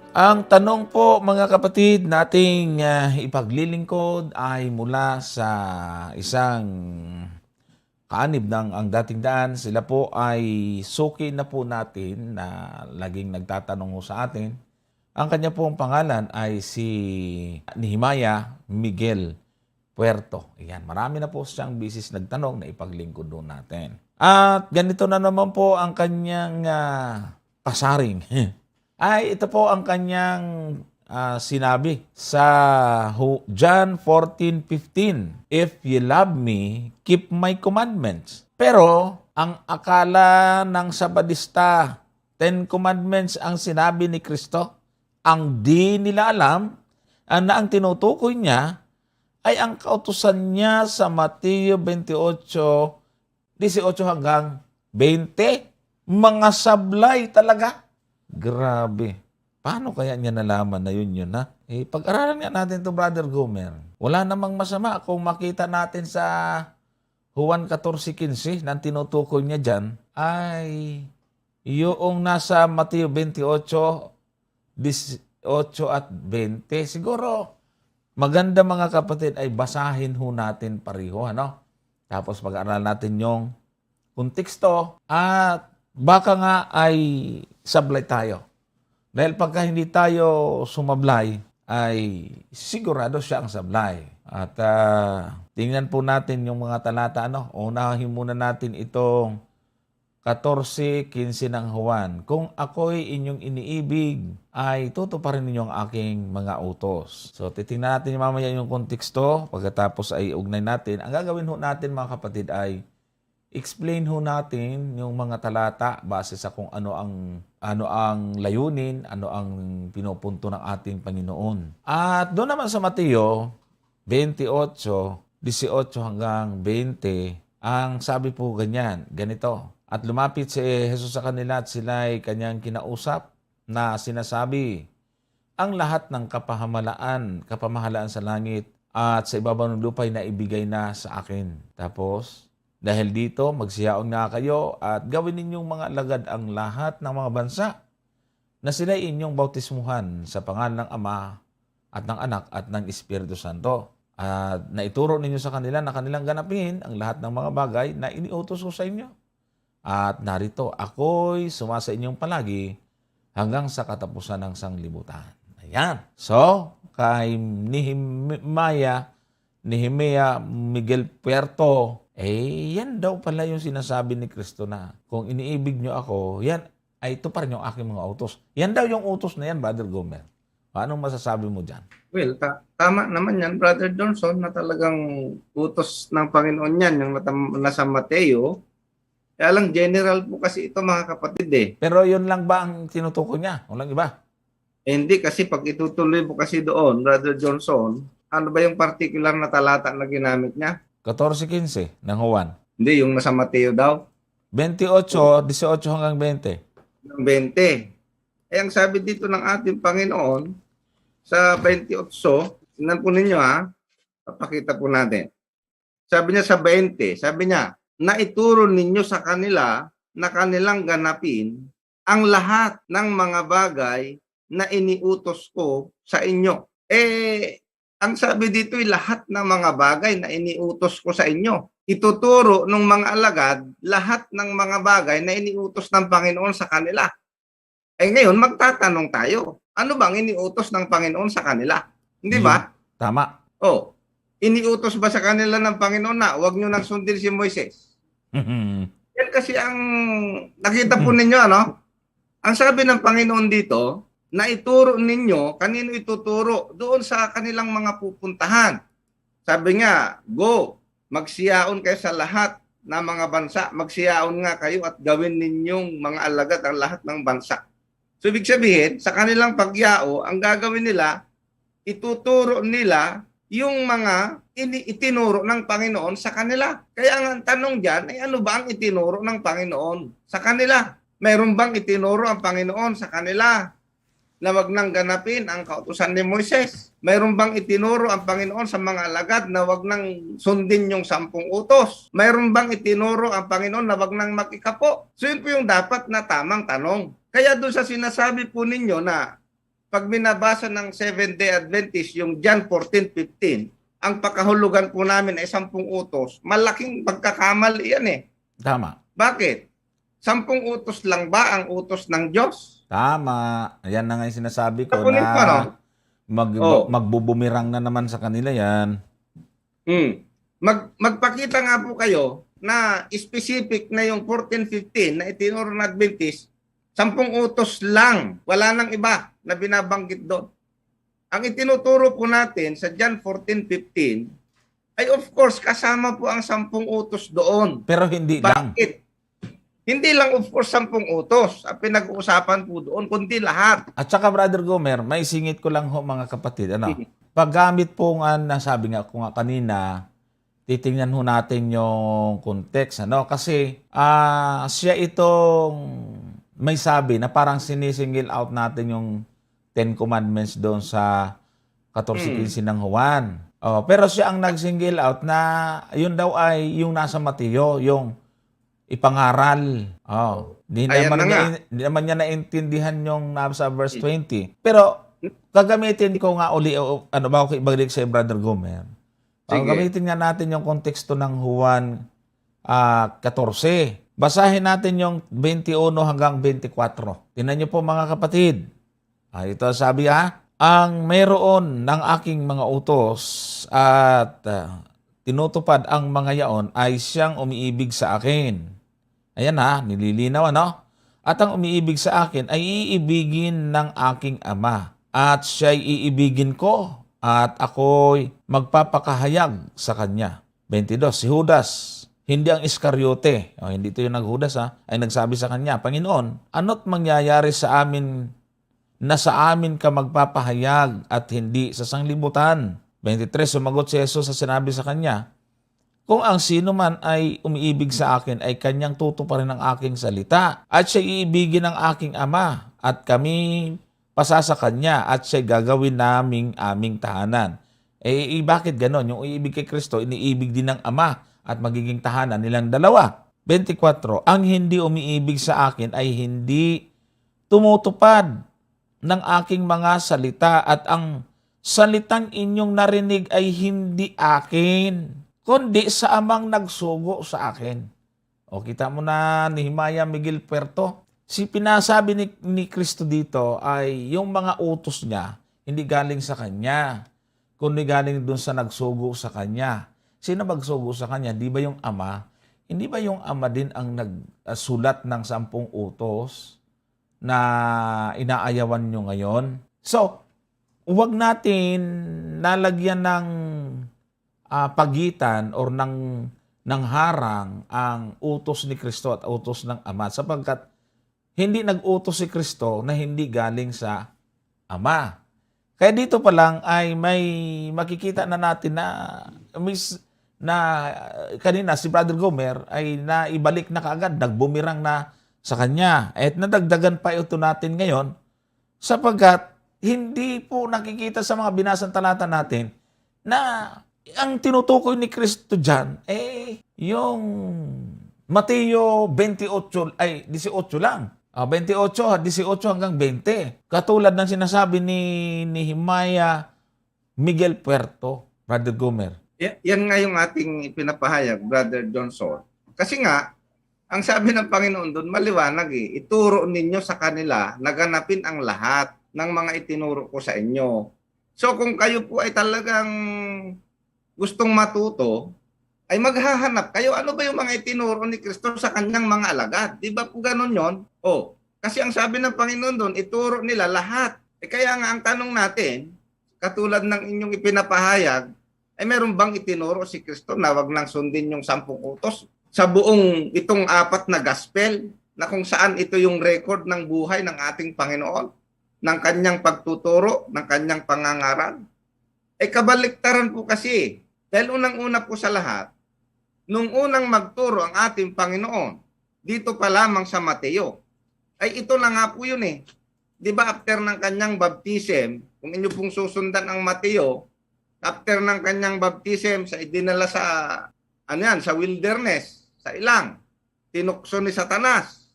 Ang tanong po mga kapatid nating ipaglilingkod ay mula sa isang kaanib ng ang dating daan. Sila po ay suki na po natin na laging nagtatanong ho sa atin. Ang kanya pong pangalan ay si Nehemiah Miguel Puerto. Ayan, marami na po siyang bisis nagtanong na ipaglingkod doon natin. At ganito na naman po ang kanyang pasaring. Ay, ito po ang kanyang sinabi sa John 14:15. If you love me, keep my commandments. Pero, ang akala ng Sabadista, 10 commandments ang sinabi ni Kristo. Ang di nila alam, na ang tinutukoy niya ay ang kautusan niya sa Mateo 28:18 hanggang 20. Mga sablay talaga. Grabe. Paano kaya niya nalaman na yun na? Pag-aralan nga natin to Brother Gomer. Wala namang masama kung makita natin sa Juan 14:15 na tinutukoy niya dyan ay yung nasa Mateo 28:18 at 20. Siguro maganda mga kapatid ay basahin ho natin pareho, ano? Tapos pag-aralan natin yung konteksto at baka nga ay sablay tayo. Dahil pagka hindi tayo sumablay, ay sigurado siya ang sablay. At tingnan po natin yung mga talata. Unahin muna natin itong 14:15 ng Juan. Kung ako'y inyong iniibig, ay tutuparin ninyo ang aking mga utos. So, titingnan natin mamaya yung konteksto. Pagkatapos ay ugnay natin. Ang gagawin ho natin mga kapatid ay explain ho natin yung mga talata base sa kung ano ang layunin, ano ang pinupunto ng ating Panginoon. At doon naman sa Mateo 28:18 hanggang 20, ang sabi po ganito. At lumapit si Jesus sa kanila at sila ay kanyang kinausap na sinasabi, ang lahat ng kapamahalaan sa langit at sa ibabaw ng lupa ay naibigay na sa akin. Tapos, dahil dito, magsiyaon nga kayo at gawin ninyong mga alagad ang lahat ng mga bansa na sila inyong bautismuhan sa pangalan ng Ama at ng Anak at ng Espiritu Santo. At naituro ninyo sa kanila na kanilang ganapin ang lahat ng mga bagay na iniutos ko sa inyo. At narito, ako'y sumasa inyong palagi hanggang sa katapusan ng sanglibutan. Ayan. So, kay Nehemiah Miguel Puerto, yan daw pala yung sinasabi ni Kristo na kung iniibig nyo ako, yan ay tuparin yung aking mga utos. Yan daw yung utos na yan, Brother Gomer. Anong masasabi mo dyan? Well, tama naman yan, Brother Johnson, na talagang utos ng Panginoon yan, yung nasa Mateo. Kaya lang, general po kasi ito mga kapatid eh. Pero yun lang ba ang tinutukoy niya? Walang iba? Hindi kasi pag itutuloy mo kasi doon, Brother Johnson, ano ba yung particular na talata na ginamit niya? 14:15 ng Juan. Hindi, yung nasa Mateo daw. 28:18 hanggang 20. Ng 20. Ang sabi dito ng ating Panginoon, sa 28, tingnan po ninyo papakita po natin. Sabi niya sa 20, sabi niya, naituro ninyo sa kanila na kanilang ganapin ang lahat ng mga bagay na iniutos ko sa inyo. Ang sabi dito ay lahat ng mga bagay na iniutos ko sa inyo. Ituturo ng mga alagad lahat ng mga bagay na iniutos ng Panginoon sa kanila. Ngayon, magtatanong tayo, ano bang iniutos ng Panginoon sa kanila? Hindi ba? Tama. Iniutos ba sa kanila ng Panginoon na huwag nyo nang sundin si Moises? Yan kasi ang nakita po ninyo, ano? Ang sabi ng Panginoon dito, na ituro ninyo, kanino ituturo? Doon sa kanilang mga pupuntahan. Sabi nga, go, magsiyaon kayo sa lahat ng mga bansa. Magsiyaon nga kayo at gawin ninyong mga alagad ang lahat ng bansa. So, ibig sabihin, sa kanilang pagyao, ang gagawin nila, ituturo nila yung mga itinuro ng Panginoon sa kanila. Kaya ang tanong dyan ay ano ba ang itinuro ng Panginoon sa kanila? Mayroon bang itinuro ang Panginoon sa kanila na wag nang ganapin ang kautusan ni Moises? Mayroon bang itinuro ang Panginoon sa mga alagad na wag nang sundin yung 10 utos? Mayroon bang itinuro ang Panginoon na wag nang mag-ikapo? So yun po yung dapat na tamang tanong. Kaya doon sa sinasabi po ninyo na pag binabasa ng Seventh-day Adventist, yung John 14:15, ang pakahulugan po namin ay 10 utos, malaking pagkakamali yan eh. Tama. Bakit? 10 utos lang ba ang utos ng Diyos? Tama. Ayan na nga yung sinasabi ko Kunin ko, no? na Oh. magbubumirang na naman sa kanila yan. Magpakita nga po kayo na specific na yung 14:15 na itinuro ng Adventist, 10 utos lang, wala nang iba na binabanggit doon. Ang itinuturo po natin sa John 14:15 ay of course kasama po ang 10 utos doon. Pero hindi lang. Bakit? Hindi lang of course 10 utos ang pinag-uusapan po doon, kundi lahat. At saka Brother Gomer, may singit ko lang ho mga kapatid. Paggamit po nga, nasabi nga ko nga kanina, titingnan ho natin yung context. Kasi siya itong may sabi na parang sinisingil out natin yung 10 Commandments doon sa 14:15 ng Juan. Pero siya ang nag-single out na yun daw ay yung nasa Mateo, yung ipangaral. Di naman niya naintindihan yung nasa verse 20. Pero gagamitin ko nga uli, bago ko ibalik sa Brother Gomer. Gamitin nga natin yung konteksto ng Juan 14. Basahin natin yung 21 hanggang 24. Tingnan niyo po mga kapatid. Ito sabi ang mayroon ng aking mga utos at tinutupad ang mga yaon ay siyang umiibig sa akin. Ayan nililinaw At ang umiibig sa akin ay iibigin ng aking ama. At siya'y iibigin ko at ako'y magpapakahayag sa kanya. 22, si Judas, hindi ang Iscariote, hindi ito yung naghudas ay nagsabi sa kanya, Panginoon, ano't mangyayari sa amin na sa amin ka magpapahayag at hindi sa sanglibutan? 23, sumagot si Jesus sa sinabi sa kanya, kung ang sino man ay umiibig sa akin ay kanyang tutuparin ang aking salita at siya iibigin ng aking ama at kami pasasa kanya at siya gagawin naming aming tahanan. Bakit ganon? Yung iibig kay Kristo, iniibig din ng ama at magiging tahanan nilang dalawa. 24, ang hindi umiibig sa akin ay hindi tumutupad ng aking mga salita at ang salitang inyong narinig ay hindi akin, kundi sa amang nagsugo sa akin. Kita mo na Nehemiah Miguel Puerto. Pinasabi ni Kristo dito ay yung mga utos niya, hindi galing sa kanya, kundi galing dun sa nagsugo sa kanya. Sino magsugo sa kanya? Di ba yung ama? Hindi ba yung ama din ang nagsulat ng 10 utos na inaayawan nyo ngayon? So, huwag natin nalagyan ng pagitan or ng harang ang utos ni Kristo at utos ng Ama sapagkat hindi nag-utos si Kristo na hindi galing sa Ama. Kaya dito pa lang ay may makikita na natin na kanina si Brother Gomer ay naibalik na kaagad, nagbumirang na sa kanya. At nadagdagan pa ito natin ngayon sapagkat hindi po nakikita sa mga binasang talata natin na ang tinutukoy ni Kristo dyan, yung Mateo 28, 18 lang. 28, 18 hanggang 20. Katulad ng sinasabi ni Nehemiah Miguel Puerto, Brother Gomer. Yan nga yung ating ipinapahayag, Brother Johnson. Kasi nga, ang sabi ng Panginoon doon, maliwanag ituro ninyo sa kanila, naganapin ang lahat ng mga itinuro ko sa inyo. So kung kayo po ay talagang gustong matuto, ay maghahanap kayo. Ano ba yung mga itinuro ni Kristo sa kanyang mga alagad? Di ba po ganun yon? Kasi ang sabi ng Panginoon doon, ituro nila lahat. Kaya nga ang tanong natin, katulad ng inyong ipinapahayag, ay meron bang itinuro si Kristo na wag nang sundin yung 10 utos sa buong itong 4 na gospel na kung saan ito yung record ng buhay ng ating Panginoon, ng kanyang pagtuturo, ng kanyang pangangaral? Kabaliktaran po kasi. Dahil unang-una po sa lahat, nung unang magturo ang ating Panginoon, dito pa lamang sa Mateo, ay ito na nga po yun Di ba after ng kanyang baptism, kung inyo pong susundan ang Mateo, after ng kanyang baptism, sa idinala sa, sa wilderness, sa ilang, tinukso ni Satanas.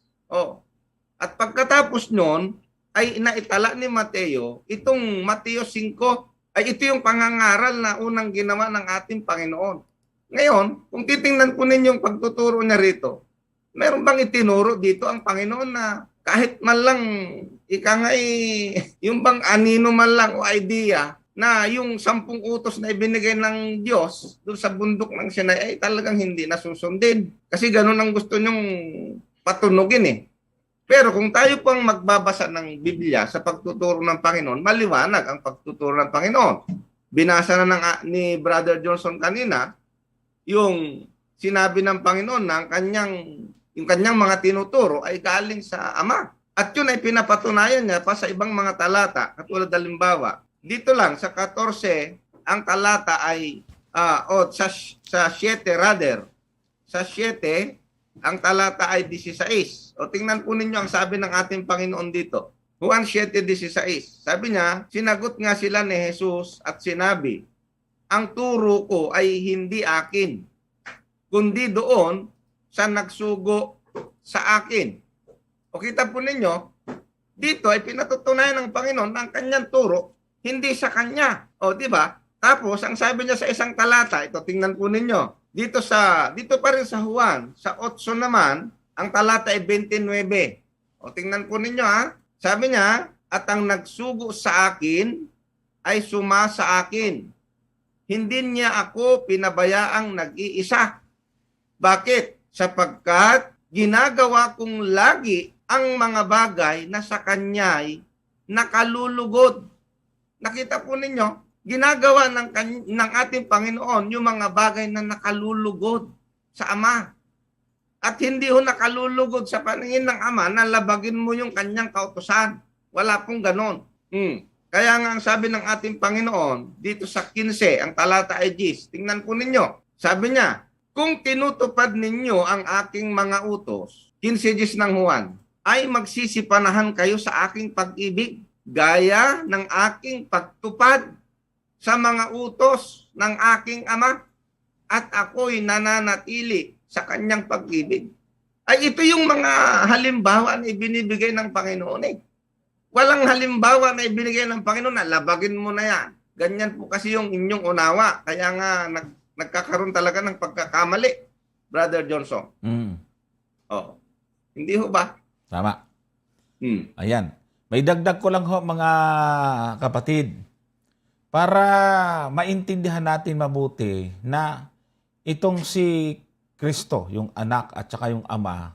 At pagkatapos nun, ay naitala ni Mateo, itong Mateo 5, ay ito yung pangangaral na unang ginawa ng ating Panginoon. Ngayon, kung titingnan po ninyo yung pagtuturo niya rito, meron bang itinuro dito ang Panginoon na kahit man lang, yung bang anino man lang o idea na yung 10 utos na ibinigay ng Diyos doon sa bundok ng Sinai ay talagang hindi nasusundin. Kasi ganun ang gusto nyong patunugin eh. Pero kung tayo po ang magbabasa ng Biblia sa pagtuturo ng Panginoon, maliwanag ang pagtuturo ng Panginoon. Binasa na ni Brother Johnson kanina, yung sinabi ng Panginoon na yung kanyang mga tinuturo ay galing sa Ama. At yun ay pinapatunayan niya pa sa ibang mga talata. Katulad halimbawa, dito lang sa 14, ang talata ay, sa 7 rather, sa 7, ang talata ay 16. O tingnan po ninyo ang sabi ng ating Panginoon dito. Juan 7:16. Sabi niya, sinagot nga sila ni Jesus at sinabi, ang turo ko ay hindi akin, kundi doon sa nagsugo sa akin. O kita po ninyo, dito ay pinatutunayan ng Panginoon na ang kanyang turo, hindi sa kanya. O di ba? Tapos, ang sabi niya sa isang talata, ito tingnan po ninyo, dito pa rin sa Juan, sa 8 naman, ang talata ay 29. O tingnan po ninyo ha. Sabi niya, at ang nagsugo sa akin ay suma sa akin. Hindi niya ako pinabayaang nag-iisa. Bakit? Sapagkat ginagawa kong lagi ang mga bagay na sa kanya'y nakalulugod. Nakita po ninyo, ginagawa ng ating Panginoon yung mga bagay na nakalulugod sa Ama. At hindi ho nakalulugod sa paningin ng Ama na labagin mo yung kanyang kautusan. Wala pong ganon. Kaya nga ang sabi ng ating Panginoon, dito sa 15, ang talata ay 10, tingnan po ninyo. Sabi niya, kung tinutupad ninyo ang aking mga utos, 15 ng Juan, ay magsisipanahan kayo sa aking pag-ibig, gaya ng aking pagtupad sa mga utos ng aking Ama, at ako'y nananatili sa kanyang pag-ibig. Ay ito yung mga halimbawa na ibinibigay ng Panginoon eh. Walang halimbawa na ibinigay ng Panginoon na labagin mo na yan. Ganyan po kasi yung inyong unawa. Kaya nga nagkakaroon talaga ng pagkakamali, Brother Johnson. Oh. Hindi ho ba? Tama. Ayan. May dagdag ko lang ho mga kapatid para maintindihan natin mabuti na itong si Kristo, yung anak at saka yung Ama,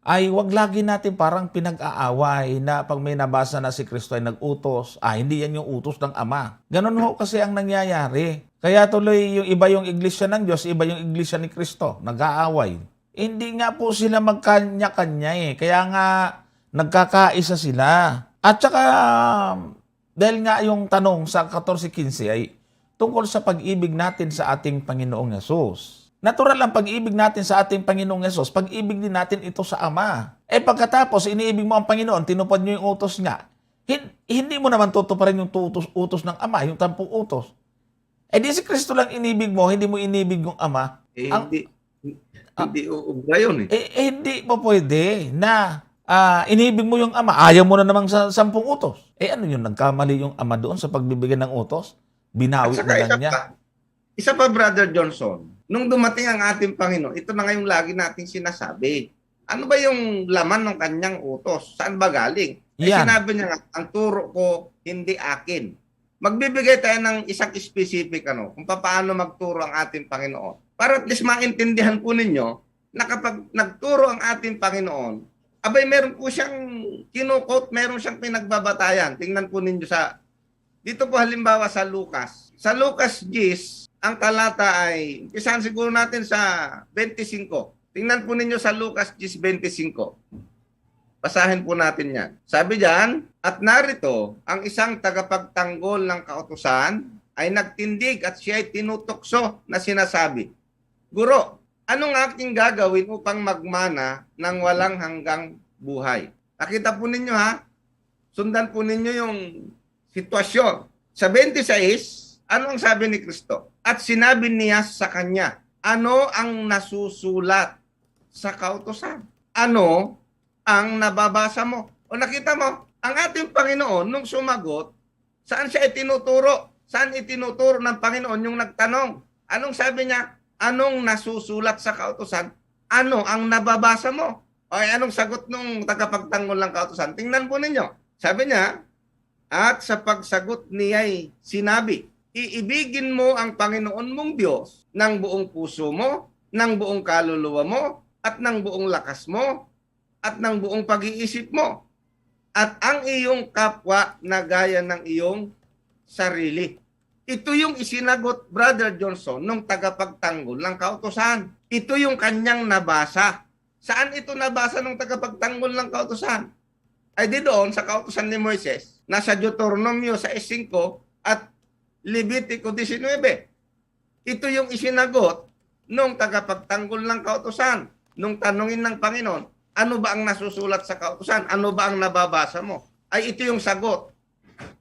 ay wag lagi natin parang pinag-aaway na pag may nabasa na si Kristo ay nag-utos, hindi yan yung utos ng Ama. Ganun ho kasi ang nangyayari. Kaya tuloy yung iba yung iglesia ng Diyos, iba yung iglesia ni Kristo, nag-aaway. Hindi nga po sila magkanya-kanya eh. Kaya nga nagkakaisa sila. At saka dahil nga yung tanong sa 14:15 ay tungkol sa pag-ibig natin sa ating Panginoong Yesus. Natural ang pag-ibig natin sa ating Panginoong Yesus. Pag-ibig din natin ito sa Ama. Pagkatapos, iniibig mo ang Panginoon, tinupad nyo yung utos niya. Hindi mo naman tutuparin yung utos ng Ama, yung 10 utos. Di si Kristo lang inibig mo, hindi mo inibig yung Ama. Hindi uubra yun eh. Hindi po pwede na inibig mo yung Ama, ayaw mo na namang sa 10 utos. Ano yun, nagkamali yung Ama doon sa pagbibigay ng utos? Binawi na lang niya. Isa pa, Brother Johnson, nung dumating ang ating Panginoon, ito na ngayong lagi nating sinasabi. Ano ba yung laman ng kanyang utos? Saan ba galing? Sinabi niya nga, ang turo ko hindi akin. Magbibigay tayo ng isang specific kung paano magturo ang ating Panginoon. Para at least maintindihan po ninyo na kapag nagturo ang ating Panginoon, abay meron po siyang kinukot, meron siyang pinagbabatayan. Tingnan po ninyo dito po halimbawa sa Lucas. Sa Lucas 10, ang talata ay, umpisahan siguro natin sa 25. Tingnan po ninyo sa Lucas 10:25. Basahin po natin yan. Sabi diyan, at narito, ang isang tagapagtanggol ng kautusan ay nagtindig at siya ay tinutokso na sinasabi, Guro, anong aking gagawin upang magmana ng walang hanggang buhay? Nakita po ninyo ha? Sundan po ninyo yung sitwasyon. Sa 26, ano ang sabi ni Kristo? At sinabi niya sa kanya, ano ang nasusulat sa kautusan? Ano ang nababasa mo? O nakita mo, Ang ating Panginoon, nung sumagot, saan siya itinuturo? Saan itinuturo ng Panginoon yung nagtanong? Anong sabi niya? Anong nasusulat sa kautusan? Ano ang nababasa mo? O anong sagot nung tagapagtanggol ng kautusan? Tingnan po ninyo. Sabi niya, at sa pagsagot niya'y sinabi, iibigin mo ang Panginoon mong Diyos ng buong puso mo, ng buong kaluluwa mo, at ng buong lakas mo, at ng buong pag-iisip mo, at ang iyong kapwa na gaya ng iyong sarili. Ito yung isinagot, Brother Johnson, nung tagapagtanggol ng kautusan. Ito yung kanyang nabasa. Saan ito nabasa nung tagapagtanggol ng kautusan? Ay di doon sa kautusan ni Moises, nasa Deuteronomio 6:5 at Levitico 19. Ito yung isinagot nung tagapagtanggol ng kautusan, nung tanungin ng Panginoon, ano ba ang nasusulat sa kautusan? Ano ba ang nababasa mo? Ay ito yung sagot.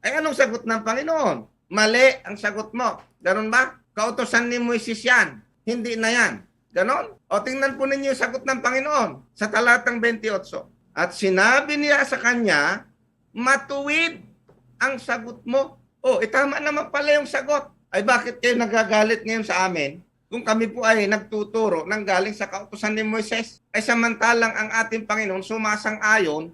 Ay anong sagot ng Panginoon? Mali ang sagot mo. Ganon ba? Kautusan ni Moises yan. Hindi na yan. Ganon? O tingnan po ninyo yung sagot ng Panginoon sa talatang 28. At sinabi niya sa kanya, matuwid ang sagot mo. O, tama naman pala yung sagot. Ay bakit kayo nagagalit ngayon sa amin kung kami po ay nagtuturo ng galing sa kautusan ni Moises? Ay samantalang ang ating Panginoon sumasang-ayon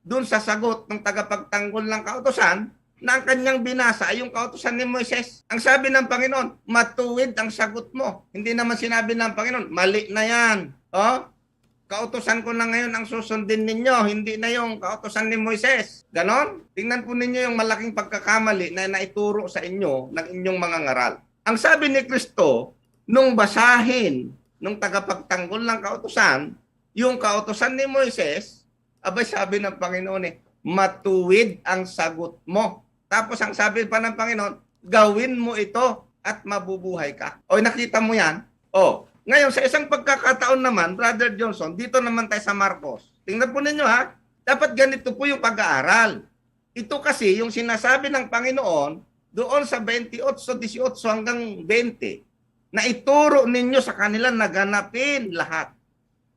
dun sa sagot ng tagapagtanggol ng kautusan na ang kanyang binasa ay yung kautusan ni Moises. Ang sabi ng Panginoon, matuwid ang sagot mo. Hindi naman sinabi ng Panginoon, mali na yan. Kautusan ko na ngayon ang susundin ninyo, hindi na yung kautusan ni Moises. Ganon? Tingnan po ninyo yung malaking pagkakamali na naituro sa inyo ng inyong mga ngaral. Ang sabi ni Kristo, nung basahin, nung tagapagtanggol ng kautusan, yung kautusan ni Moises, abay sabi ng Panginoon matuwid ang sagot mo. Tapos ang sabi pa ng Panginoon, gawin mo ito at mabubuhay ka. O nakita mo yan? Ngayon, sa isang pagkakataon naman, Brother Johnson, dito naman tayo sa Marcos. Tingnan po ninyo ha, dapat ganito po yung pag-aaral. Ito kasi yung sinasabi ng Panginoon doon sa 28:18 hanggang 20 na ituro ninyo sa kanila na ganapin lahat.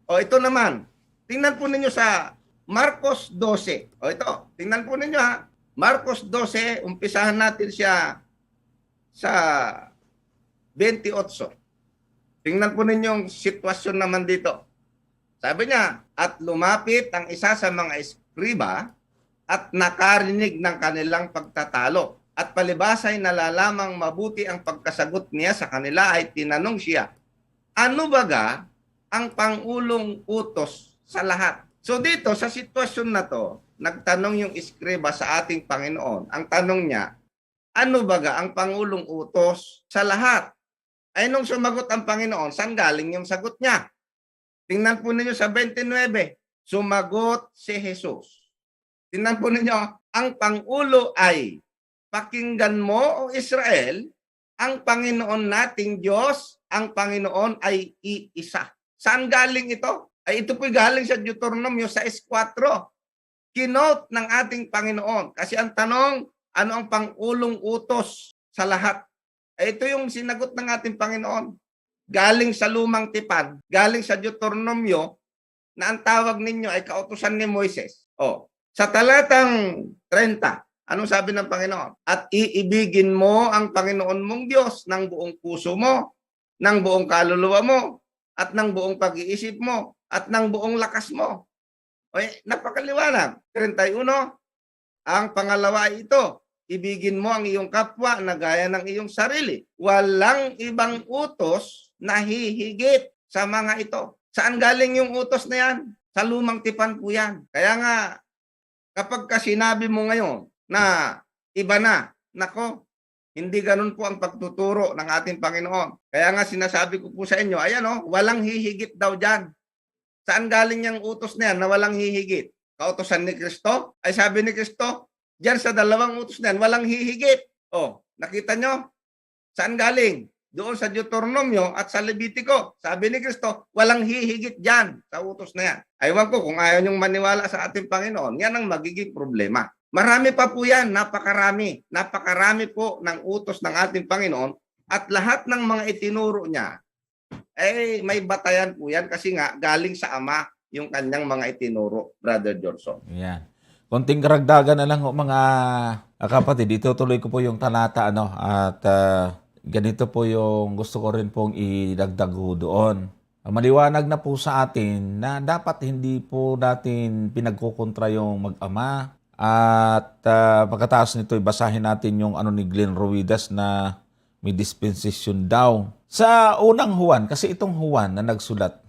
Ito naman, tingnan po ninyo sa Marcos 12. Ito, tingnan po ninyo ha, Marcos 12, umpisahan natin siya sa 28. Tingnan po ninyo yung sitwasyon naman dito. Sabi niya, at lumapit ang isa sa mga eskriba at nakarinig ng kanilang pagtatalo. At palibas ay nalalamang mabuti ang pagkasagot niya sa kanila ay tinanong siya, ano baga ang pangulong utos sa lahat? So dito sa sitwasyon na to, nagtanong yung eskriba sa ating Panginoon. Ang tanong niya, ano baga ang pangulong utos sa lahat? Ay nung sumagot ang Panginoon, saan galing yung sagot niya? Tingnan po ninyo sa 29, sumagot si Jesus. Tingnan po ninyo, ang Pangulo ay, pakinggan mo o Israel, ang Panginoon nating Diyos, ang Panginoon ay iisa. Saan galing ito? Ay ito po'y galing sa Deuteronomio 6:4. Kinote ng ating Panginoon. Kasi ang tanong, ano ang pangulong utos sa lahat? Ito yung sinagot ng ating Panginoon. Galing sa lumang tipan, galing sa Deuteronomio, na ang tawag ninyo ay kautusan ni Moises. Sa talatang 30, anong sabi ng Panginoon? At iibigin mo ang Panginoon mong Diyos ng buong puso mo, ng buong kaluluwa mo, at ng buong pag-iisip mo, at ng buong lakas mo. Napakaliwanag. 31, ang pangalawa ay ito, ibigin mo ang iyong kapwa na gaya ng iyong sarili. Walang ibang utos na hihigit sa mga ito. Saan galing yung utos na yan? Sa lumang tipan po yan. Kaya nga, kapag sinabi mo ngayon na iba na, nako, hindi ganun po ang pagtuturo ng ating Panginoon. Kaya nga sinasabi ko po sa inyo, ayan walang hihigit daw dyan. Saan galing yung utos na yan na walang hihigit? Kautosan ni Kristo? Ay sabi ni Kristo, diyan sa dalawang utos na yan, walang hihigit. Nakita nyo? Saan galing? Doon sa Deuteronomio at sa Levitico. Sabi ni Kristo, walang hihigit diyan sa utos na yan. Aywan ko, kung ayaw nyong maniwala sa ating Panginoon, yan ang magiging problema. Marami pa po yan, napakarami. Napakarami po ng utos ng ating Panginoon at lahat ng mga itinuro niya, may batayan po yan kasi nga galing sa Ama yung kanyang mga itinuro, Brother Johnson. Yan. konting karagdagan na lang ho, mga kapatid. Itutuloy ko po yung talata, ano, at ganito po yung gusto ko rin pong idagdag ho doon. Maliwanag na po sa atin na dapat hindi po natin pinagkukontra yung mag-ama. At pagkatapos nito, basahin natin yung ano ni Glenn Ruidas na may dispensation daw. Sa unang Juan, kasi itong Juan na nagsulat,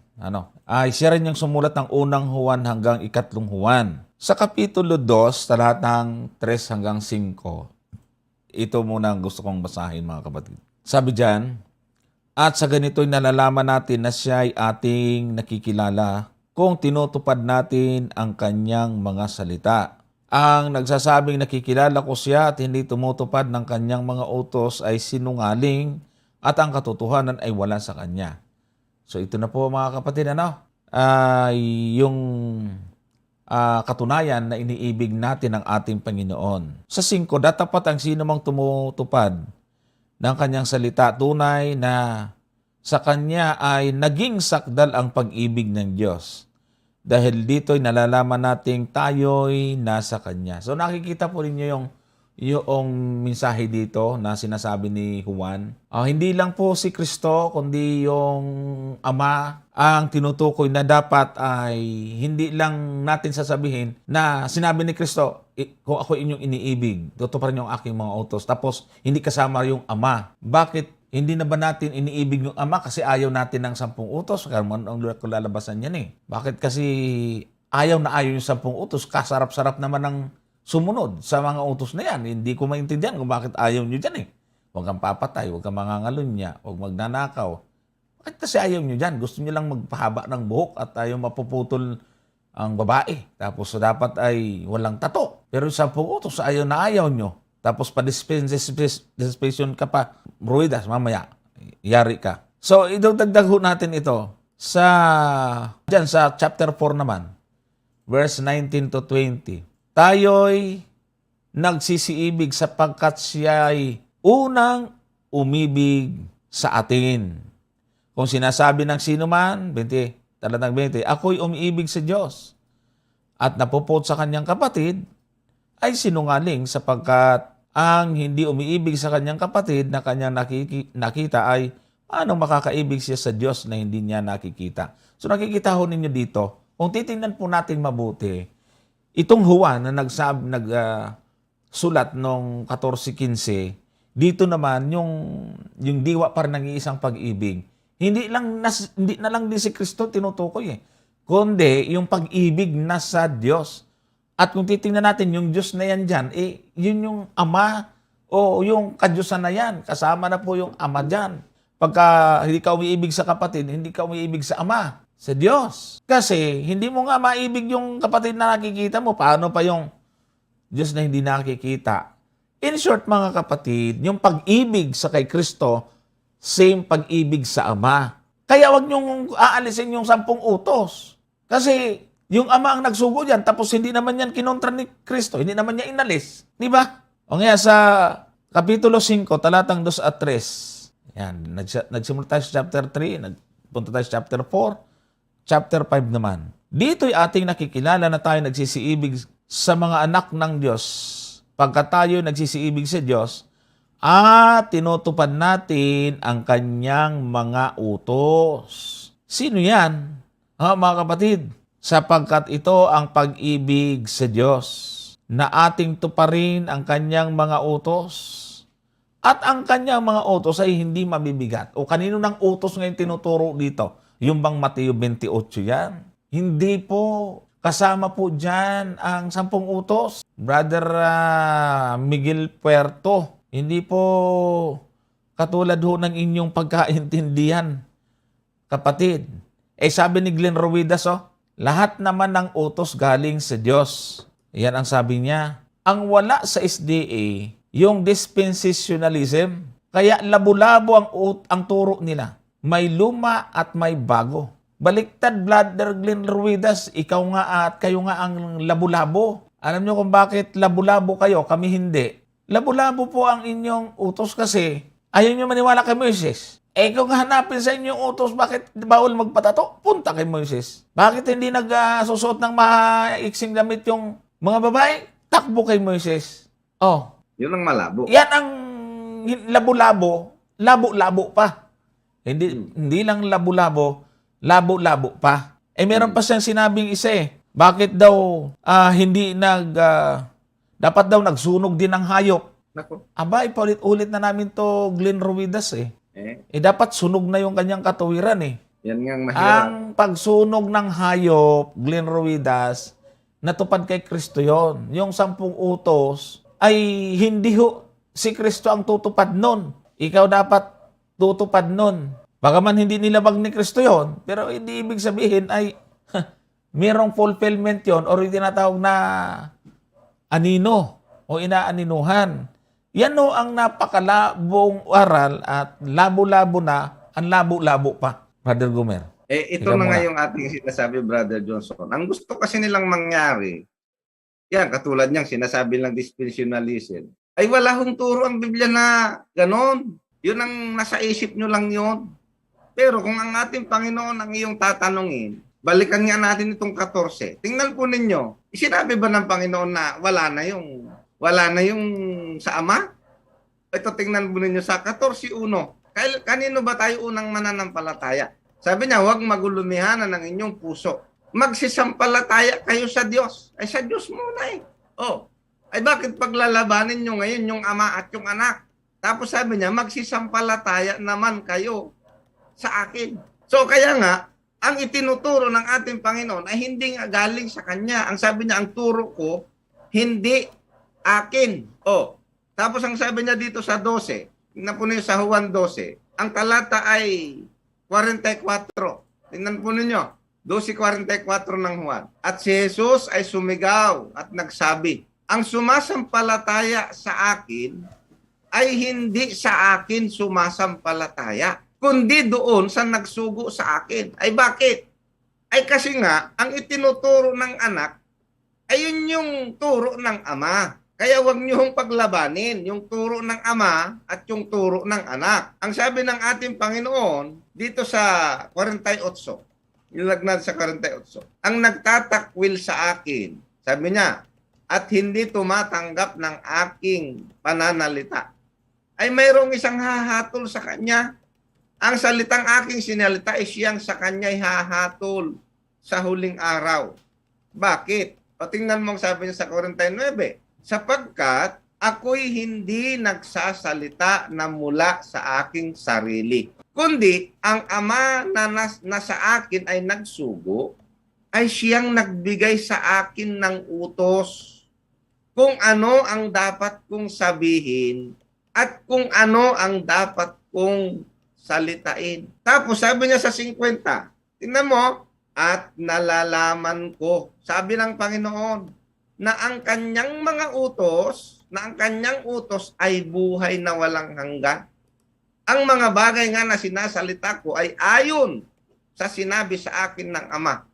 ay siya rin yung sumulat ng unang Juan hanggang ikatlong Juan. Sa Kapitulo 2, talatang 3 hanggang 5, ito muna ang gusto kong basahin, mga kapatid. Sabi diyan, at sa ganito'y nalalaman natin na siya ay ating nakikilala kung tinutupad natin ang kanyang mga salita. Ang nagsasabing nakikilala ko siya at hindi tumutupad ng kanyang mga utos ay sinungaling at ang katotohanan ay wala sa kanya. So ito na po, mga kapatid, yung katunayan na iniibig natin ang ating Panginoon. Sa 5, datapat ang sino mang tumutupad ng kanyang salita, tunay na sa kanya ay naging sakdal ang pag-ibig ng Diyos. Dahil dito'y nalalaman nating tayo'y nasa kanya. So nakikita po ninyo yung mensahe dito na sinasabi ni Juan. Hindi lang po si Kristo, kundi yung Ama ang tinutukoy na dapat ay hindi lang natin sasabihin na sinabi ni Kristo, kung ako inyong iniibig, tutuparin niyo ang aking mga utos. Tapos hindi kasama yung Ama. Bakit? Hindi na ba natin iniibig yung Ama kasi ayaw natin ng 10 utos? Kaya ang lalabasan yan eh. Bakit kasi ayaw na ayaw yung 10 utos? Kasarap-sarap naman ng sumunod sa mga utos na yan. Hindi ko maintindihan kung bakit ayaw nyo dyan eh. Huwag kang papatay, huwag kang mangangalunya, huwag magnanakaw. Bakit kasi ayaw nyo dyan? Gusto nyo lang magpahaba ng buhok at ayaw mapuputol ang babae. Tapos dapat ay walang tato. Pero yung 10 utos ayaw na ayaw nyo. Tapos pa-dispensation ka pa, Ruidas, mamaya, yari ka. So, idagdag natin ito sa chapter 4 naman, verse 19 to 20. Tayo'y nagsisiibig sapagkat siya'y unang umibig sa atin. Kung sinasabi ng sino man, talatang 20, ako'y umiibig sa Diyos at napupot sa kanyang kapatid, ay sinungaling sapagkat ang hindi umiibig sa kanyang kapatid na kanyang nakita ay paano makakaibig siya sa Diyos na hindi niya nakikita. So nakikita ho ninyo dito, kung titingnan po natin mabuti, itong Juan na nagsulat nung 14:15, dito naman yung diwa pa rin ng isang pag-ibig. Hindi na lang din si Kristo tinutukoy kundi yung pag-ibig na sa Diyos. At kung titingnan natin, yung Diyos na yan dyan, yun yung Ama o yung kadyusan na yan. Kasama na po yung Ama dyan. Pagka hindi ka umiibig sa kapatid, hindi ka umiibig sa Ama, sa Diyos. Kasi hindi mo nga maibig yung kapatid na nakikita mo. Paano pa yung Diyos na hindi nakikita? In short, mga kapatid, yung pag-ibig sa kay Kristo, same pag-ibig sa Ama. Kaya wag niyong aalisin yung 10 utos. Kasi yung Ama ang nagsugo dyan, tapos hindi naman yan kinontra ni Kristo, hindi naman niya inalis. Di ba? O nga sa Kapitulo 5, talatang 2 at 3, yan, nagsimula tayo sa chapter 3, nagpunta tayo sa chapter 4, chapter 5 naman. Dito'y ating nakikilala na tayo nagsisiibig sa mga anak ng Diyos. Pagka tayo nagsisiibig sa Diyos, at tinutupad natin ang kanyang mga utos. Sino yan? Mga kapatid, sapagkat ito ang pag-ibig sa Diyos, na ating tuparin ang kanyang mga utos. At ang kanyang mga utos ay hindi mabibigat. O kanino ng utos ngayon tinuturo dito? Yung bang Mateo 28 yan? Hindi po. Kasama po dyan ang 10 utos. Brother Miguel Puerto, hindi po katulad ho ng inyong pagkaintindihan, kapatid. Sabi ni Glenn Ruidas, lahat naman ng utos galing sa Diyos. Yan ang sabi niya. Ang wala sa SDA, yung dispensationalism, kaya labo-labo ang turo nila. May luma at may bago. Baliktad, Brother Glenn Ruidas, ikaw nga at kayo nga ang labo-labo. Alam niyo kung bakit labo-labo kayo, kami hindi. Labo-labo po ang inyong utos kasi ayaw niyo maniwala kay Moises. Kung hanapin sa inyong utos, bakit bawal magpatato? Punta kay Moises. Bakit hindi nagsusuot ng maiksing damit yung Mga babae, takbo kay Moises. Oh, Yun ang malabo. yan ang labo-labo, labo-labo pa. Hindi lang labo-labo, labo-labo pa. Meron pa siyang sinabing isa Bakit daw dapat daw nagsunog din ng hayop. Nako. Aba, paulit-ulit na namin to, Glenn Ruidas dapat sunog na yung kanyang katuwiran Yan nga ang mahirap. Ang pagsunog ng hayop, Glenn Ruidas, natupad kay Kristo yon. Yung 10 utos ay hindi si Kristo ang tutupad nun. Ikaw dapat tutupad nun. Bagaman hindi nilabag ni Kristo yon, pero hindi ibig sabihin ay mayroong fulfillment yon or yung tinatawag na anino o inaaninuhan. Yan ang napakalabong aral at labo-labo na, ang labo-labo pa, Brother Gomer. Ito na nga yung ating sinasabi, Brother Johnson. Ang gusto kasi nilang mangyari, yan, katulad niyang sinasabi ng dispensationalism, ay wala hong turo ang Biblia na ganon. Yun ang nasa isip nyo lang yun. Pero kung ang ating Panginoon ang iyong tatanungin, balikan nga natin itong 14. Tingnan po ninyo, sinabi ba ng Panginoon na wala na yung sa Ama? Ito tingnan po ninyo sa 14:1. Kanino ba tayo unang mananampalataya? Sabi niya, huwag magulumihanan ng inyong puso. Magsisampalataya kayo sa Diyos. Ay sa Diyos muna Ay bakit paglalabanin nyo ngayon yung Ama at yung Anak? Tapos sabi niya, magsisampalataya naman kayo sa akin. So kaya nga, ang itinuturo ng ating Panginoon ay hindi nga galing sa Kanya. Ang sabi niya, ang turo ko, hindi akin. Tapos ang sabi niya dito sa 12, tingnan po ninyo sa Juan 12, ang talata ay 44. Tingnan po ninyo, 12:44 ng Juan. At si Jesus ay sumigaw at nagsabi, ang sumasampalataya sa akin ay hindi sa akin sumasampalataya, kundi doon sa nagsugo sa akin. Ay bakit? Ay kasi nga, ang itinuturo ng anak, ay yun yung turo ng Ama. Kaya wag niyo hong paglabanin yung turo ng Ama at yung turo ng anak. Ang sabi ng ating Panginoon dito sa 48, ilagnan sa 48, ang nagtatakwil sa akin, sabi niya, at hindi tumatanggap ng aking pananalita, ay mayroong isang hahatol sa kanya. Ang salitang aking sinalita ay siyang sa kanya'y hahatol sa huling araw. Bakit? O tingnan mo ang sabi niya sa 49, sapagkat ako'y hindi nagsasalita na mula sa aking sarili, kundi ang Ama na nasa akin ay nagsugo, ay siyang nagbigay sa akin ng utos kung ano ang dapat kong sabihin at kung ano ang dapat kong salitain. Tapos sabi niya sa 50, tingnan mo, at nalalaman ko, sabi ng Panginoon, na ang kanyang mga utos, ay buhay na walang hanggan. Ang mga bagay nga na sinasalita ko ay ayon sa sinabi sa akin ng Ama.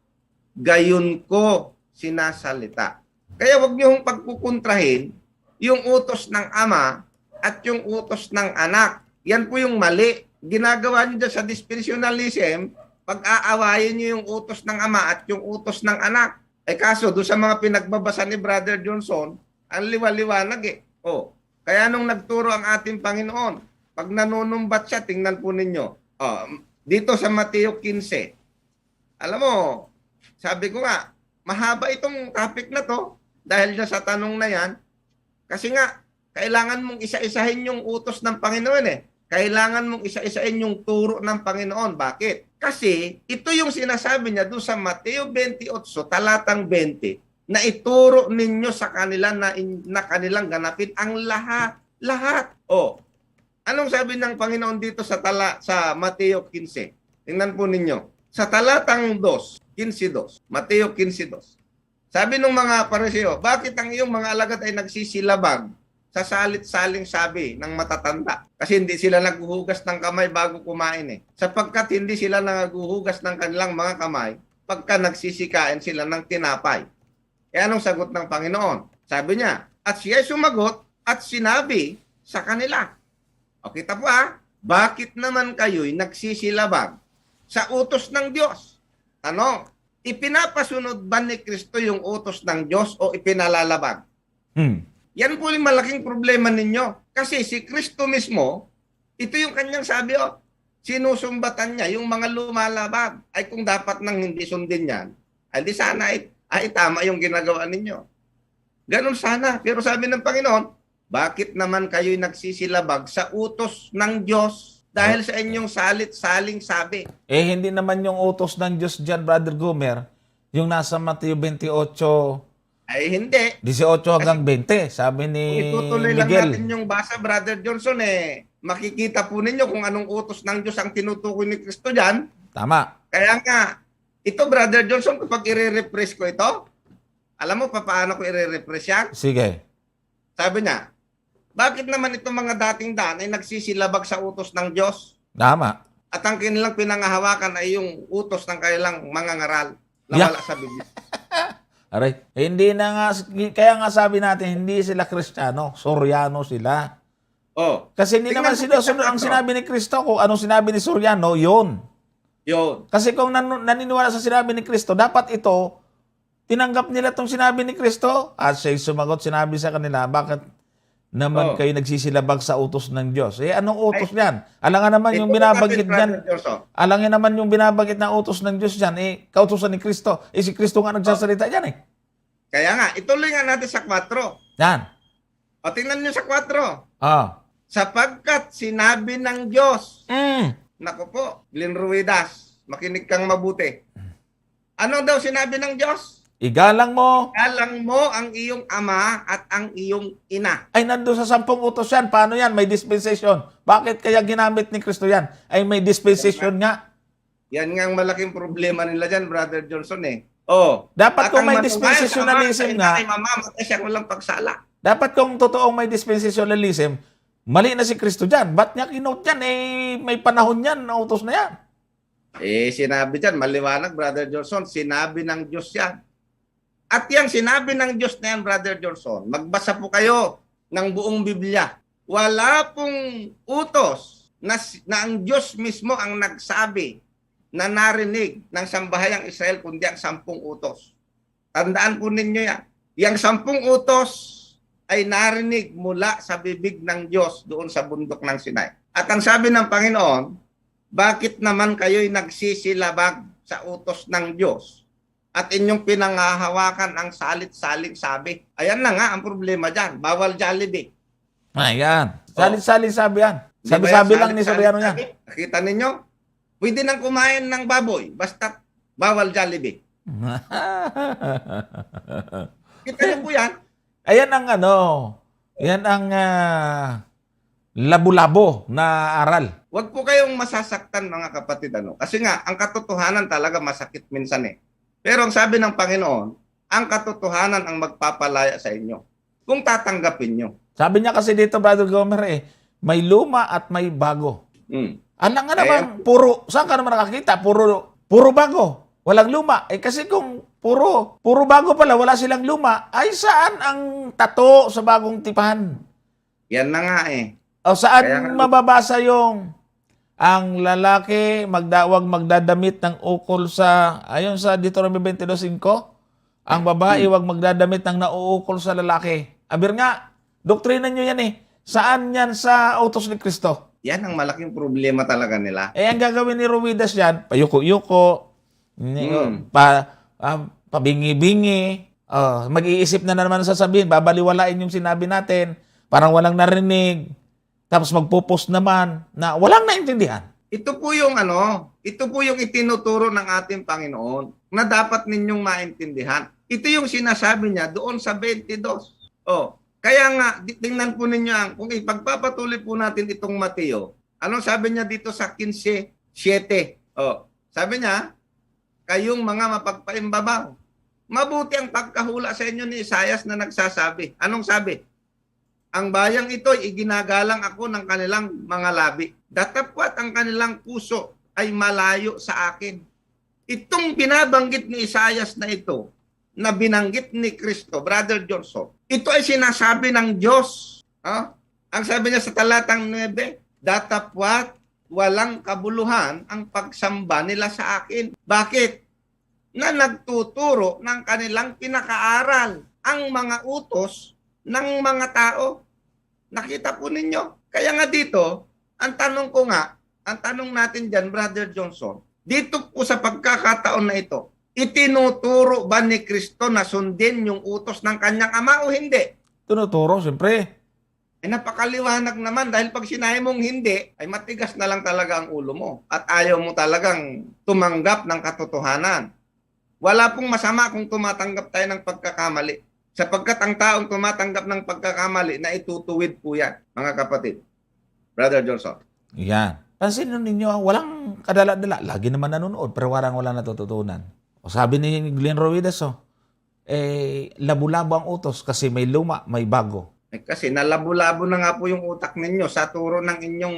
Gayon ko sinasalita. Kaya wag niyo hong pagkukontrahin yung utos ng Ama at yung utos ng Anak. Yan po yung mali. Ginagawa niyo dyan sa dispensationalism, pag-aawayin niyo yung utos ng Ama at yung utos ng Anak. Kaso, doon sa mga pinagbabasa ni Brother Johnson, ang liwaliwanag Kaya nung nagturo ang ating Panginoon, pag nanunumbat siya, tingnan po ninyo. Dito sa Mateo 15. Alam mo, sabi ko nga, mahaba itong topic na to dahil dyan sa tanong na yan. Kasi nga, kailangan mong isa-isahin yung utos ng Panginoon Kailangan mong isa-isahin yung turo ng Panginoon. Bakit? Kasi ito yung sinasabi niya doon sa Mateo 28, talatang 20, na ituro ninyo sa kanila na kanilang ganapin ang lahat. Lahat. Anong sabi ng Panginoon dito sa Mateo 15? Tingnan po ninyo. Sa talatang 15:2. Mateo 15:2. Sabi ng mga Pariseo, bakit ang iyong mga alagad ay nagsisilabag sa salit-saling sabi ng matatanda? Kasi hindi sila naghuhugas ng kamay bago kumain Sapagkat hindi sila naghuhugas ng kanilang mga kamay pagka nagsisikain sila ng tinapay. Anong sagot ng Panginoon? Sabi niya, at siya sumagot at sinabi sa kanila. Kita po bakit naman kayo'y nagsisilabag sa utos ng Diyos? Tanong, ipinapasunod ba ni Kristo yung utos ng Diyos o ipinalalabag? Yan po yung malaking problema ninyo. Kasi si Kristo mismo, ito yung kanyang sabi, sinusumbatan niya, yung mga lumalabag, ay kung dapat nang hindi sundin yan, ay di sana ay tama yung ginagawa ninyo. Ganon sana. Pero sabi ng Panginoon, bakit naman kayo'y nagsisilabag sa utos ng Diyos dahil sa inyong salit-saling sabi? Hindi naman yung utos ng Diyos dyan, Brother Gomer, yung nasa Mateo 28, Ay hindi. 18 hanggang 20, sabi ni Kung itutuloy lang Miguel. natin yung basa, Brother Johnson, makikita po ninyo kung anong utos ng Diyos ang tinutukoy ni Kristo dyan. Tama. Kaya nga, ito, Brother Johnson, kapag i-refresh ko ito, alam mo pa paano ko i-refresh yan? Sige. Sabi niya, bakit naman itong mga dating daan ay nagsisilabag sa utos ng Diyos? Tama. At ang kanilang pinangahawakan ay yung utos ng kanilang mga ngaral na Yeah. wala sa Biblia. Aray, hindi na nga, kaya nga sabi natin, hindi sila Kristiyano, Suryano sila. Oh, Kasi hindi tingnan naman mo sinusunod ito, ang sinabi ni Kristo, kung anong sinabi ni Suryano, yun. yun. Kasi kung naniniwala sa sinabi ni Kristo, dapat ito, tinanggap nila itong sinabi ni Kristo, at siya'y sumagot, sinabi sa kanila, bakit naman kayo nagsisilabag sa utos ng Diyos? Anong utos niyan? Alangan naman yung binabanggit niyan. Alangan naman yung binabanggit na utos ng Diyos niyan, kautusan ni Kristo. Si Kristo nga nagsasalita diyan Kaya nga, ituloy nga natin sa 4. Yan. O, tingnan nyo sa 4. Ah. Sapagkat sinabi ng Diyos, Mm. naku po, Glenn Ruidas, makinig kang mabuti. Ano daw sinabi ng Diyos? Igalang mo. Galang mo ang iyong ama at ang iyong ina. Ay, nandun sa 10 utos yan. Paano yan? May dispensation. Bakit kaya ginamit ni Kristo yan? Ay, may dispensation nga. Yan nga ang malaking problema nila dyan, Brother Johnson Oh, Dapat at kung ang may matumayan sa dispensationalism ama, nga, ay mamamatay siya walang pagsala. dapat kung totoong may dispensationalism, mali na si Kristo dyan. Ba't niya kinote yan? May panahon yan na utos na yan. Sinabi dyan, maliwanag, Brother Johnson, sinabi ng Diyos yan. At yung sinabi ng Diyos na yan, Brother Johnson, magbasa po kayo ng buong Biblia. Wala pong utos na ang Diyos mismo ang nagsabi na narinig ng sambahayang Israel kundi ang 10 utos. Tandaan po ninyo yan. Yang 10 utos ay narinig mula sa bibig ng Diyos doon sa bundok ng Sinai. At ang sabi ng Panginoon, bakit naman kayo'y nagsisilabag sa utos ng Diyos at inyong pinangahawakan ang salit-saling sabi? Ayan na nga ang problema dyan. Bawal Jollibee. Ayan. Salit-salit sabi yan. Di ba Sabi-sabi yan, lang ni Soriano yan. salit-salit? Nakita ninyo? Pwede nang kumain ng baboy, basta bawal Jollibee. Kita niyo po yan? Ayan ang yan ang labo-labo na aral. Huwag po kayong masasaktan mga kapatid. Kasi nga, ang katotohanan talaga masakit minsan Pero ang sabi ng Panginoon, ang katotohanan ang magpapalaya sa inyo. Kung tatanggapin nyo. Sabi niya kasi dito, Brother Gomer, may luma at may bago. Alam nga naman, saan ka naman nakakita? Puro bago. Walang luma. Kasi kung puro bago pala, wala silang luma, ay saan ang tato sa bagong tipan? Yan na nga O saan mababasa yung ang lalaki wag magdadamit ng ukol ayon sa Deuteronomy 22:5, ang babae wag magdadamit ng nauukol sa lalaki. Aber nga, doktrina nyo yan Saan yan sa utos ni Kristo? Yan ang malaking problema talaga nila. Ang gagawin ni Ruidas yan, payuko-yuko, pabingi-bingi, mag-iisip na naman sasabihin, babaliwalain yung sinabi natin, parang walang narinig, tapos magpo-post naman na walang naintindihan. Ito po yung itinuturo ng ating Panginoon na dapat ninyong maintindihan. Ito yung sinasabi niya doon sa 22. Kaya nga, tingnan po ninyo, kung ipagpapatuloy po natin itong Mateo, anong sabi niya dito sa 15:7? Sabi niya, kayong mga mapagpaimbabaw, mabuti ang pagkahula sa inyo ni Isaias na nagsasabi. Anong sabi? Ang bayang ito, iginagalang ako ng kanilang mga labi. Datapwat ang kanilang puso ay malayo sa akin. Itong binabanggit ni Isaias na ito, na binanggit ni Kristo, Brother Johnson, ito ay sinasabi ng Diyos. Ang sabi niya sa talatang 9, datapwat walang kabuluhan ang pagsamba nila sa akin. Bakit? na nagtuturo ng kanilang pinakaaral, ang mga utos ng mga tao. Nakita po ninyo. Kaya nga dito, ang tanong natin dyan, Brother Johnson, dito po sa pagkakataon na ito, itinuturo ba ni Kristo na sundin yung utos ng kanyang ama o hindi? Tinuturo, siyempre. Ay napakaliwanag naman dahil pag sinabi mong hindi, ay matigas na lang talaga ang ulo mo at ayaw mo talagang tumanggap ng katotohanan. Wala pong masama kung tumatanggap tayo ng pagkakamali. Sapagkat ang taong tumatanggap ng pagkakamali na itutuwid po yan, mga kapatid. Brother Johnson. Yan. Pansinin ninyo, walang kadala-dala. Lagi naman nanonood, pero walang natututunan. O sabi ni Glenn Rowidas, labo-labo ang utos kasi may luma, may bago. Kasi nalabo-labo na nga po yung utak ninyo sa turo ng inyong...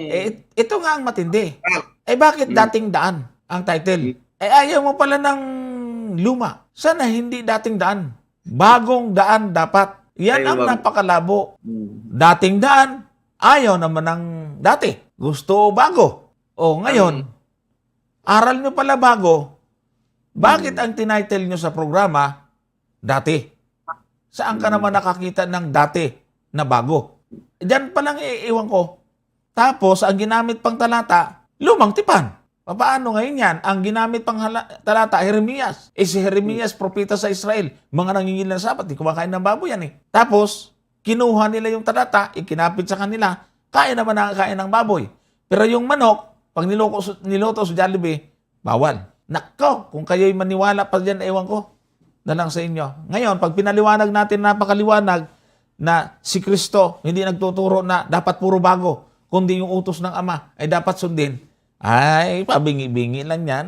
Ito nga ang matindi. Bakit dating daan ang title? Ayaw mo pala ng luma. Sana hindi dating daan. Bagong daan dapat. Yan ang napakalabo. Dating daan, ayaw naman ng dati. Gusto bago. O ngayon, aral nyo pala bago. Bakit ang tinitle nyo sa programa, dati? Saan ka naman nakakita ng dati na bago? Diyan pa lang iiwan ko. Tapos, ang ginamit pang talata, lumang tipan. Paano ngayon yan? Ang ginamit pang talata, Jeremias. Si Jeremias, propeta sa Israel. Mga nangingil na sabat, di kumakain ng baboy yan eh. Tapos, kinuha nila yung talata, ikinapit sa kanila, kaya naman nakakain ng baboy. Pero yung manok, pag niluto sa Jollibee, bawal. Nako, kung kayo'y maniwala pa dyan, ewan ko na lang sa inyo. Ngayon, pag pinaliwanag natin, napakaliwanag, na si Kristo hindi nagtuturo na dapat puro bago, kundi yung utos ng Ama ay dapat sundin. Ay, pabingi-bingi lang yan.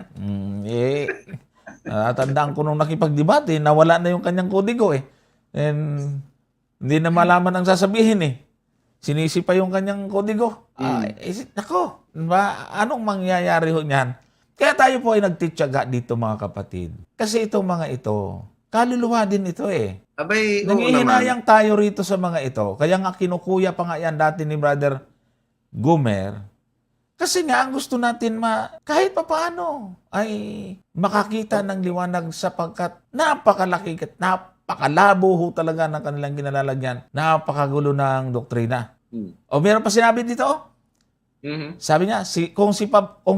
Tandaan ko nung nakipagdebate, nawala na yung kanyang kodigo eh. And hindi na malaman ang sasabihin eh. Sinisi pa yung kanyang kodigo. Nako, anong mangyayari ho niyan? Kaya tayo po ay nagtityaga dito mga kapatid. Kasi itong mga ito, kaluluwa din ito eh. Abay, nangihinayang tayo rito sa mga ito. Kaya nga kinukuya pa nga yan dati ni Brother Gomer. Kasi nga ang gusto natin kahit pa paano ay makakita ng liwanag sapagkat napakalaki at napakalabo ho talaga ng kanilang ginalalagyan. Napakagulo ng doktrina. O meron pa sinabi dito? Sabi niya, kung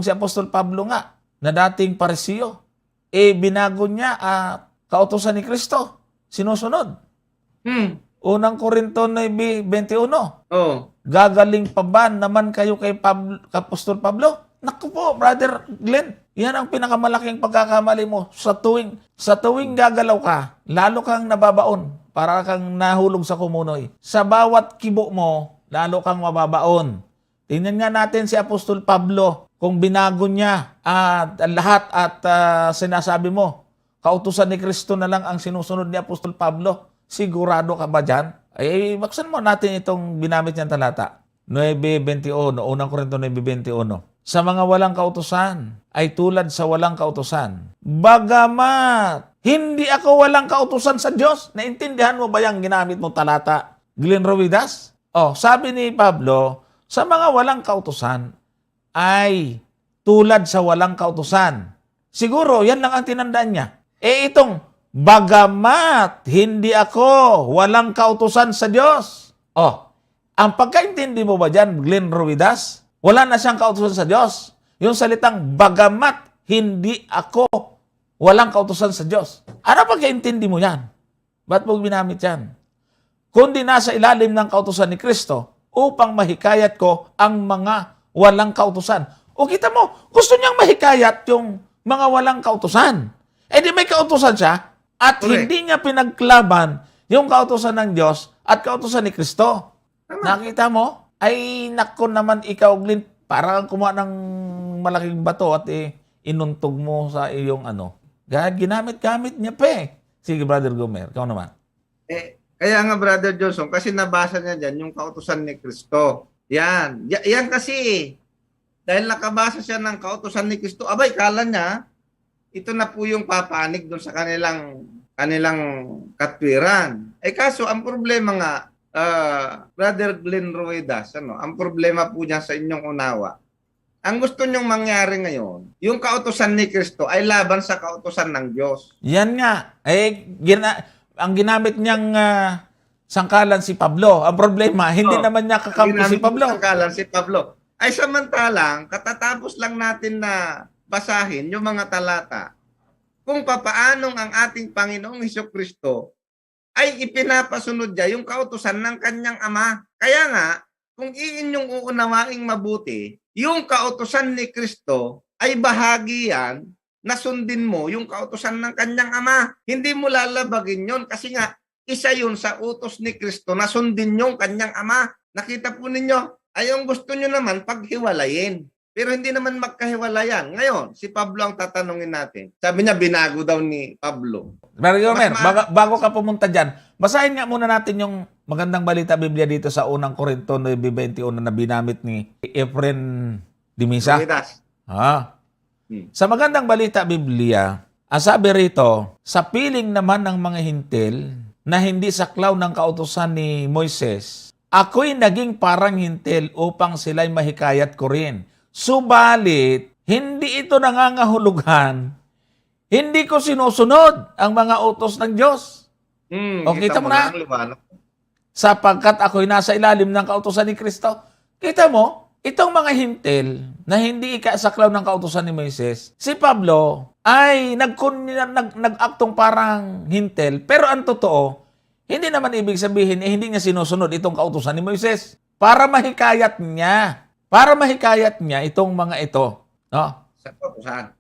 si Apostol Pablo nga, na dating Parisiyo, binago niya kautusan ni Kristo. Sinusunod. Unang Korinto 9:21. Gagaling pa ba naman kayo kay Apostol Pablo? Naku po, Brother Glenn. Yan ang pinakamalaking pagkakamali mo. Sa tuwing gagalaw ka, lalo kang nababaon. Para kang nahulog sa kumunoy. Sa bawat kibo mo, lalo kang mababaon. Tingnan nga natin si Apostol Pablo. Kung binago niya lahat at sinasabi mo, kautusan ni Kristo na lang ang sinusunod ni Apostol Pablo. Sigurado ka ba dyan? Baksan mo natin itong binamit niyang talata. 9:21, unang Korinto 9:21. Sa mga walang kautusan ay tulad sa walang kautusan. Bagamat hindi ako walang kautusan sa Diyos. Naintindihan mo ba yung ginamit mo talata, Glenn Rowidas? Sabi ni Pablo, sa mga walang kautusan ay tulad sa walang kautusan. Siguro, yan lang ang tinandaan niya. Itong, bagamat hindi ako walang kautusan sa Diyos. Ang pagkaintindi mo ba dyan, Glenn Rowidas? Wala na siyang kautusan sa Diyos. Yung salitang, bagamat hindi ako walang kautusan sa Diyos. Ano pagkaintindi mo yan? Ba't mo binamit yan? Kundi nasa ilalim ng kautusan ni Kristo upang mahikayat ko ang mga walang kautusan. O kita mo, gusto niyang mahikayat yung mga walang kautusan. Di may kautusan siya at hindi niya pinaglaban yung kautusan ng Diyos at kautusan ni Kristo. Nakita mo? Ay, nako naman ikaw, Glenn, parang kumuha ng malaking bato at inuntog mo sa iyong ginamit-gamit niya pa eh. Sige, Brother Gomer, ikaw naman. Kaya nga, Brother Johnson, kasi nabasa niya dyan yung kautusan ni Kristo. Yan kasi, dahil nakabasa siya ng kautusan ni Kristo, kala niya, ito na po yung papanig doon sa kanilang katwiran. Kaso, ang problema nga, Brother Glenn Rowidas, ang problema po niya sa inyong unawa, Ang gusto nyong mangyari ngayon, yung kautusan ni Kristo ay laban sa kautusan ng Diyos. Yan nga. Ang ginamit niyang sangkalan si Pablo. Ang problema, hindi Oh, naman niya kakampi si Pablo. Sangkalan si Pablo. Ay samantalang, katatapos lang natin na basahin yung mga talata kung papaanong ang ating Panginoong Hesukristo ay ipinapasunod niya yung kautusan ng kanyang Ama. Kaya nga, kung iinyong uunawaing mabuti, yung kautusan ni Kristo ay bahagi yan na sundin mo yung kautusan ng kanyang Ama. Hindi mo lalabagin yon kasi nga, isa yun sa utos ni Kristo na sundin yung kanyang Ama. Nakita po ninyo, ay yung gusto nyo naman paghiwalayin. Pero hindi naman magkahiwalayan. Ngayon, si Pablo ang tatanungin natin. Sabi niya, binago daw ni Pablo. Brother Gomer, bago ka pumunta dyan, basahin nga muna natin yung magandang balita Biblia dito sa unang Korinto 9:21 na binamit ni Efren Dimisa. Lumidas. Sa magandang balita Biblia, ang sabi rito, sa piling naman ng mga hintil na hindi saklaw ng kautusan ni Moises, ako'y naging parang hintil upang sila'y mahikayat ko rin. Subalit, hindi ito nangangahulugan. Hindi ko sinusunod ang mga utos ng Diyos. O, kita mo na? Sapagkat ako'y nasa ilalim ng kautusan ni Kristo. Kita mo, itong mga hintil na hindi ikasaklaw ng kautusan ni Moises, si Pablo ay nag-aktong parang hintil, pero ang totoo, hindi naman ibig sabihin, hindi niya sinusunod itong kautusan ni Moises para mahikayat niya. Para mahikayat niya itong mga ito. No? Sa kautusan.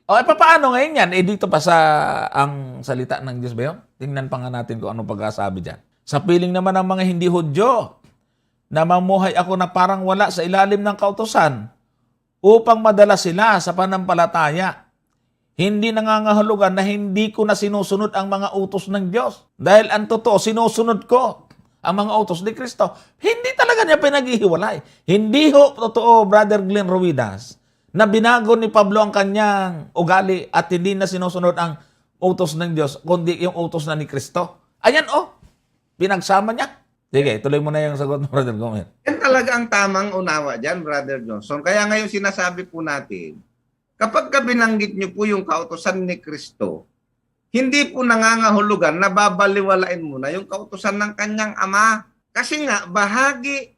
O, paano ngayon yan? Dito pa sa ang salita ng Diyos ba yun? Tingnan pa nga natin kung ano pagkasabi dyan. Sa piling naman ng mga hindi Hudyo, na mamuhay ako na parang wala sa ilalim ng kautusan upang madala sila sa panampalataya. Hindi nangangahulugan na hindi ko na sinusunod ang mga utos ng Diyos. Dahil ang totoo, sinusunod ko ang mga utos ni Kristo. Hindi talaga niya pinaghihiwalay. Hindi ho totoo, Brother Glenn Ruidas, na binago ni Pablo ang kanyang ugali at hindi na sinusunod ang utos ng Diyos, kundi yung utos na ni Kristo. Ayan pinagsama niya. Sige, tuloy mo na yung sagot mo, Brother Gomer. Yan talaga ang tamang unawa dyan, Brother Johnson. Kaya ngayon sinasabi po natin, kapag binanggit niyo po yung kautusan ni Kristo, hindi po nangangahulugan na babaliwalain mo na yung kautusan ng kanyang Ama. Kasi nga, bahagi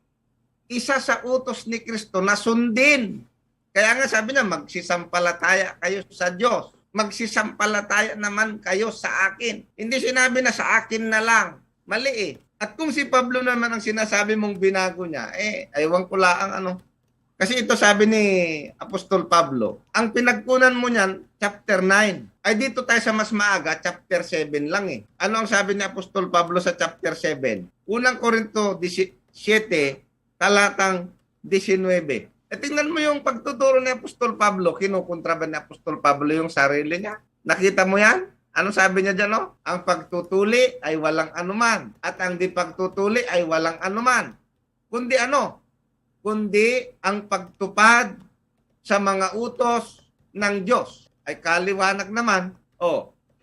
isa sa utos ni Kristo na sundin. Kaya nga sabi niya, magsisampalataya kayo sa Diyos. Magsisampalataya naman kayo sa akin. Hindi sinabi na sa akin na lang. Mali eh. At kung si Pablo naman ang sinasabi mong binago niya, aywan ko lang Kasi ito sabi ni Apostol Pablo, ang pinagkunan mo niyan, chapter 9. Ay dito tayo sa mas maaga, chapter 7 lang eh. Ano ang sabi ni Apostol Pablo sa chapter 7? Unang Korinto 7, talatang 19. Tingnan mo yung pagtuturo ni Apostol Pablo, kinukontra ba ni Apostol Pablo yung sarili niya? Nakita mo yan? Ano sabi niya dyan, no? Ang pagtutuli ay walang anuman. At ang di pagtutuli ay walang anuman. Kundi ano? Kundi ang pagtupad sa mga utos ng Diyos. Ay kaliwanag naman.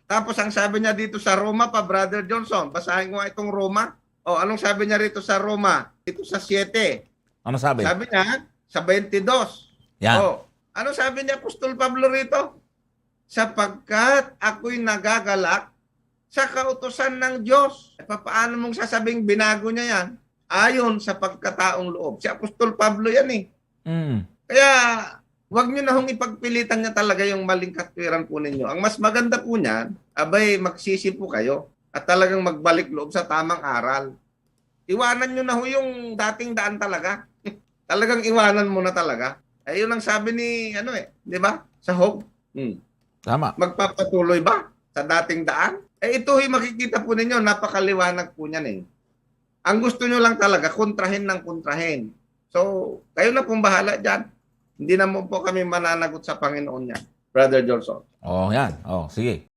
Tapos ang sabi niya dito sa Roma pa, Brother Johnson, basahin ko itong Roma. Anong sabi niya rito sa Roma? Dito sa 7. Ano sabi? Sabi niya, sa 22. Yan. Ano sabi niya, Apostol Pablo rito? Sapagkat ako'y nagagalak sa kautusan ng Diyos. Paano mong sasabing binago niya yan? Ayon sa pagkataong loob. Si Apostol Pablo yan eh. Kaya, wag nyo na hong ipagpilitan niya talaga yung maling katwiran po ninyo. Ang mas maganda po niyan, magsisi po kayo at talagang magbalik loob sa tamang aral. Iwanan nyo na ho yung dating daan talaga. Talagang iwanan mo na talaga. Ayun ang sabi ni, di ba? Sa Hope. Tama. Magpapatuloy ba sa dating daan? Ito makikita po ninyo, napakaliwanag po niyan eh. Ang gusto nyo lang talaga, kontrahin ng kontrahin. So, kayo na pong bahala dyan. Hindi na mo po kami mananagot sa Panginoon niya. Brother Johnson. Yan. Sige.